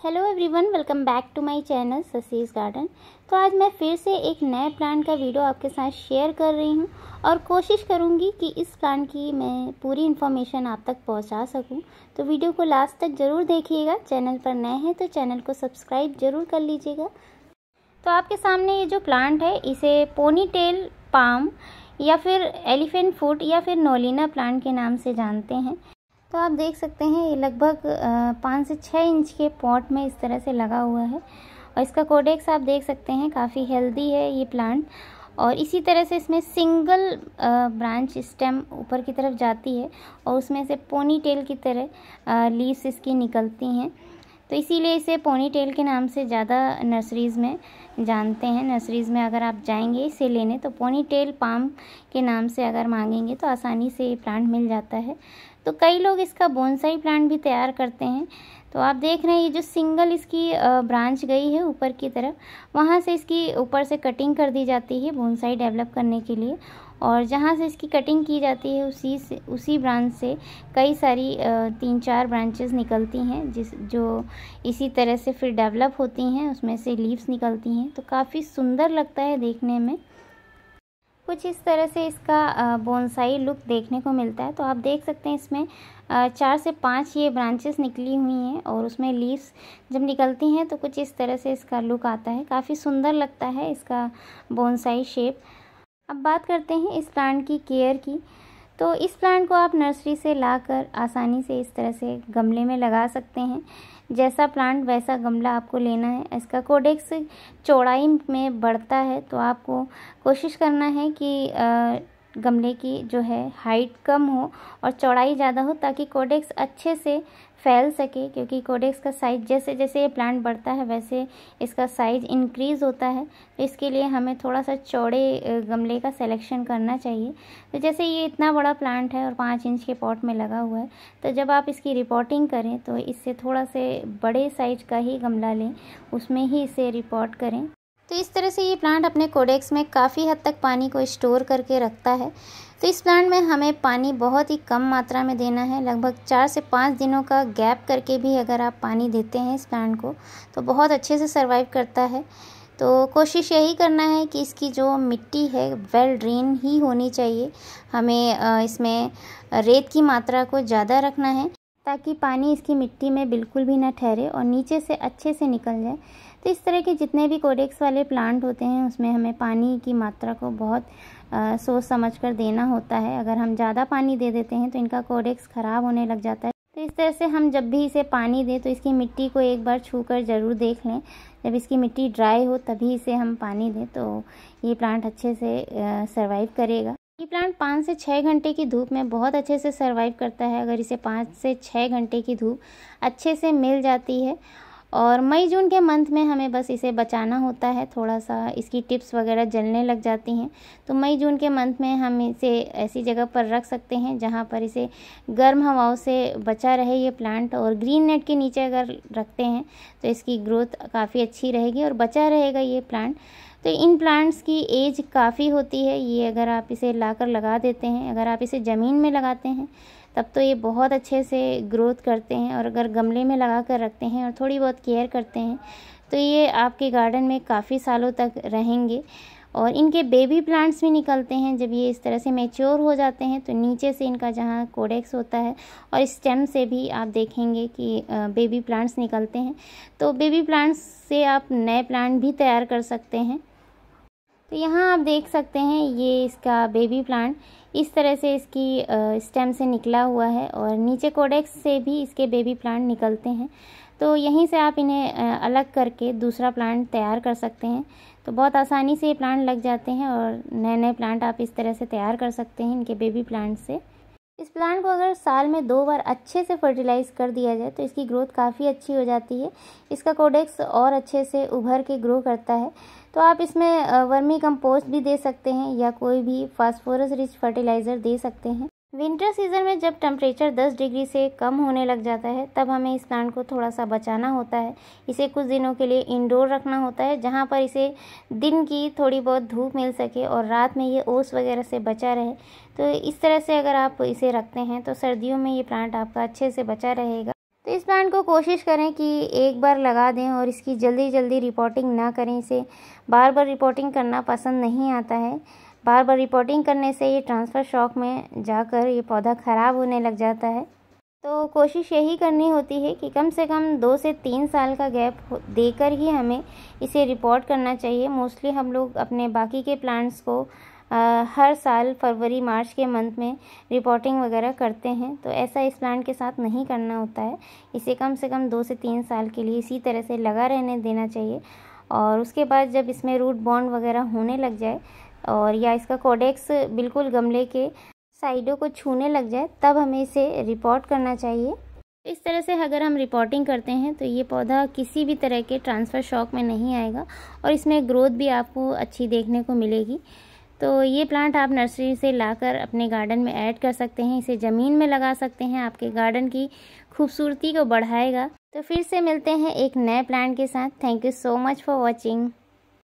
Hello everyone, welcome back to my channel ससीज garden. तो आज मैं फिर से एक नए प्लांट का वीडियो आपके साथ शेयर कर रही हूं और कोशिश करूंगी कि इस प्लांट की मैं पूरी इन्फॉर्मेशन आप तक पहुंचा सकूं। तो वीडियो को लास्ट तक ज़रूर देखिएगा। चैनल पर नए हैं तो चैनल को सब्सक्राइब ज़रूर कर लीजिएगा। तो आपके सामने ये जो प्लांट है इसे पोनीटेल पाम या फिर एलिफेंट फुट या फिर नोलिना प्लांट के नाम से जानते हैं। तो आप देख सकते हैं ये लगभग 5 से 6 इंच के पॉट में इस तरह से लगा हुआ है और इसका कोडेक्स आप देख सकते हैं काफ़ी हेल्दी है ये प्लांट। और इसी तरह से इसमें सिंगल ब्रांच स्टेम ऊपर की तरफ जाती है और उसमें से पोनी टेल की तरह लीव्स इसकी निकलती हैं। तो इसीलिए इसे पोनी टेल के नाम से ज़्यादा नर्सरीज़ में जानते हैं। नर्सरीज़ में अगर आप जाएंगे इसे लेने तो पोनी टेल पाम के नाम से अगर मांगेंगे तो आसानी से ये प्लांट मिल जाता है। तो कई लोग इसका बोनसाई प्लांट भी तैयार करते हैं। तो आप देख रहे हैं ये जो सिंगल इसकी ब्रांच गई है ऊपर की तरफ, वहाँ से इसकी ऊपर से कटिंग कर दी जाती है बोनसाई डेवलप करने के लिए। और जहाँ से इसकी कटिंग की जाती है उसी ब्रांच से कई सारी 3-4 ब्रांचेस निकलती हैं जो इसी तरह से फिर डेवलप होती हैं, उसमें से लीव्स निकलती हैं। तो काफ़ी सुंदर लगता है देखने में। कुछ इस तरह से इसका बोनसाई लुक देखने को मिलता है। तो आप देख सकते हैं इसमें 4 से 5 ये ब्रांचेस निकली हुई हैं और उसमें लीव्स जब निकलती हैं तो कुछ इस तरह से इसका लुक आता है। काफ़ी सुंदर लगता है इसका बोनसाई शेप। अब बात करते हैं इस प्लांट की केयर की। तो इस प्लांट को आप नर्सरी से लाकर आसानी से इस तरह से गमले में लगा सकते हैं। जैसा प्लांट वैसा गमला आपको लेना है। इसका कोडेक्स चौड़ाई में बढ़ता है तो आपको कोशिश करना है कि गमले की जो है हाइट कम हो और चौड़ाई ज़्यादा हो ताकि कोडेक्स अच्छे से फैल सके। क्योंकि कोडेक्स का साइज़ जैसे जैसे ये प्लांट बढ़ता है वैसे इसका साइज़ इंक्रीज़ होता है। तो इसके लिए हमें थोड़ा सा चौड़े गमले का सिलेक्शन करना चाहिए। तो जैसे ये इतना बड़ा प्लांट है और 5 इंच के पॉट में लगा हुआ है, तो जब आप इसकी रिपोर्टिंग करें तो इससे थोड़ा से बड़े साइज का ही गमला लें, उसमें ही इसे रिपोर्ट करें। तो इस तरह से ये प्लांट अपने कोडेक्स में काफ़ी हद तक पानी को स्टोर करके रखता है। तो इस प्लांट में हमें पानी बहुत ही कम मात्रा में देना है। लगभग 4 से 5 दिनों का गैप करके भी अगर आप पानी देते हैं इस प्लांट को तो बहुत अच्छे से सर्वाइव करता है। तो कोशिश यही करना है कि इसकी जो मिट्टी है वेल ड्रेन ही होनी चाहिए। हमें इसमें रेत की मात्रा को ज़्यादा रखना है ताकि पानी इसकी मिट्टी में बिल्कुल भी ना ठहरे और नीचे से अच्छे से निकल जाए। तो इस तरह के जितने भी कोडेक्स वाले प्लांट होते हैं उसमें हमें पानी की मात्रा को बहुत सोच समझ कर देना होता है। अगर हम ज़्यादा पानी दे देते हैं तो इनका कोडेक्स ख़राब होने लग जाता है। तो इस तरह से हम जब भी इसे पानी दें तो इसकी मिट्टी को एक बार छू कर ज़रूर देख लें। जब इसकी मिट्टी ड्राई हो तभी इसे हम पानी दें तो ये प्लांट अच्छे से सर्वाइव करेगा। ये प्लांट 5 से 6 घंटे की धूप में बहुत अच्छे से सर्वाइव करता है। अगर इसे 5 से 6 घंटे की धूप अच्छे से मिल जाती है और मई जून के मंथ में हमें बस इसे बचाना होता है। थोड़ा सा इसकी टिप्स वगैरह जलने लग जाती हैं तो मई जून के मंथ में हम इसे ऐसी जगह पर रख सकते हैं जहां पर इसे गर्म हवाओं से बचा रहे ये प्लांट। और ग्रीन नेट के नीचे अगर रखते हैं तो इसकी ग्रोथ काफ़ी अच्छी रहेगी और बचा रहेगा ये प्लांट। तो इन प्लांट्स की एज काफ़ी होती है। ये अगर आप इसे लाकर लगा देते हैं, अगर आप इसे ज़मीन में लगाते हैं तब तो ये बहुत अच्छे से ग्रोथ करते हैं। और अगर गमले में लगा कर रखते हैं और थोड़ी बहुत केयर करते हैं तो ये आपके गार्डन में काफ़ी सालों तक रहेंगे। और इनके बेबी प्लांट्स भी निकलते हैं। जब ये इस तरह से मैच्योर हो जाते हैं तो नीचे से इनका जहाँ कोडेक्स होता है और स्टेम से भी आप देखेंगे कि बेबी प्लांट्स निकलते हैं। तो बेबी प्लांट्स से आप नए प्लांट भी तैयार कर सकते हैं। तो यहाँ आप देख सकते हैं ये इसका बेबी प्लांट इस तरह से इसकी स्टेम से निकला हुआ है और नीचे कोडेक्स से भी इसके बेबी प्लांट निकलते हैं। तो यहीं से आप इन्हें अलग करके दूसरा प्लांट तैयार कर सकते हैं। तो बहुत आसानी से ये प्लांट लग जाते हैं और नए नए प्लांट आप इस तरह से तैयार कर सकते हैं इनके बेबी प्लांट से। इस प्लांट को अगर साल में 2 बार अच्छे से फर्टिलाइज़ कर दिया जाए तो इसकी ग्रोथ काफ़ी अच्छी हो जाती है। इसका कोडेक्स और अच्छे से उभर के ग्रो करता है। तो आप इसमें वर्मी कंपोस्ट भी दे सकते हैं या कोई भी फास्फोरस रिच फर्टिलाइज़र दे सकते हैं। विंटर सीजन में जब टेम्परेचर 10 डिग्री से कम होने लग जाता है तब हमें इस प्लांट को थोड़ा सा बचाना होता है। इसे कुछ दिनों के लिए इंडोर रखना होता है जहाँ पर इसे दिन की थोड़ी बहुत धूप मिल सके और रात में ये ओस वगैरह से बचा रहे। तो इस तरह से अगर आप इसे रखते हैं तो सर्दियों में ये प्लांट आपका अच्छे से बचा रहेगा। तो इस प्लांट को कोशिश करें कि एक बार लगा दें और इसकी जल्दी जल्दी रिपोर्टिंग ना करें। इसे बार बार रिपोर्टिंग करना पसंद नहीं आता है। बार बार रिपोर्टिंग करने से ये ट्रांसफ़र शॉक में जाकर ये पौधा ख़राब होने लग जाता है। तो कोशिश यही करनी होती है कि कम से कम 2 से 3 साल का गैप देकर ही हमें इसे रिपोर्ट करना चाहिए। मोस्टली हम लोग अपने बाकी के प्लांट्स को हर साल फरवरी मार्च के मंथ में रिपोर्टिंग वगैरह करते हैं, तो ऐसा इस प्लांट के साथ नहीं करना होता है। इसे कम से कम 2 से 3 साल के लिए इसी तरह से लगा रहने देना चाहिए। और उसके बाद जब इसमें रूट बॉन्ड वगैरह होने लग जाए और या इसका कोडेक्स बिल्कुल गमले के साइडों को छूने लग जाए, तब हमें इसे रिपोर्ट करना चाहिए। इस तरह से अगर हम रिपोर्टिंग करते हैं तो ये पौधा किसी भी तरह के ट्रांसफ़र शॉक में नहीं आएगा और इसमें ग्रोथ भी आपको अच्छी देखने को मिलेगी। तो ये प्लांट आप नर्सरी से लाकर अपने गार्डन में ऐड कर सकते हैं। इसे ज़मीन में लगा सकते हैं, आपके गार्डन की खूबसूरती को बढ़ाएगा। तो फिर से मिलते हैं एक नए प्लांट के साथ। Thank you so much for watching.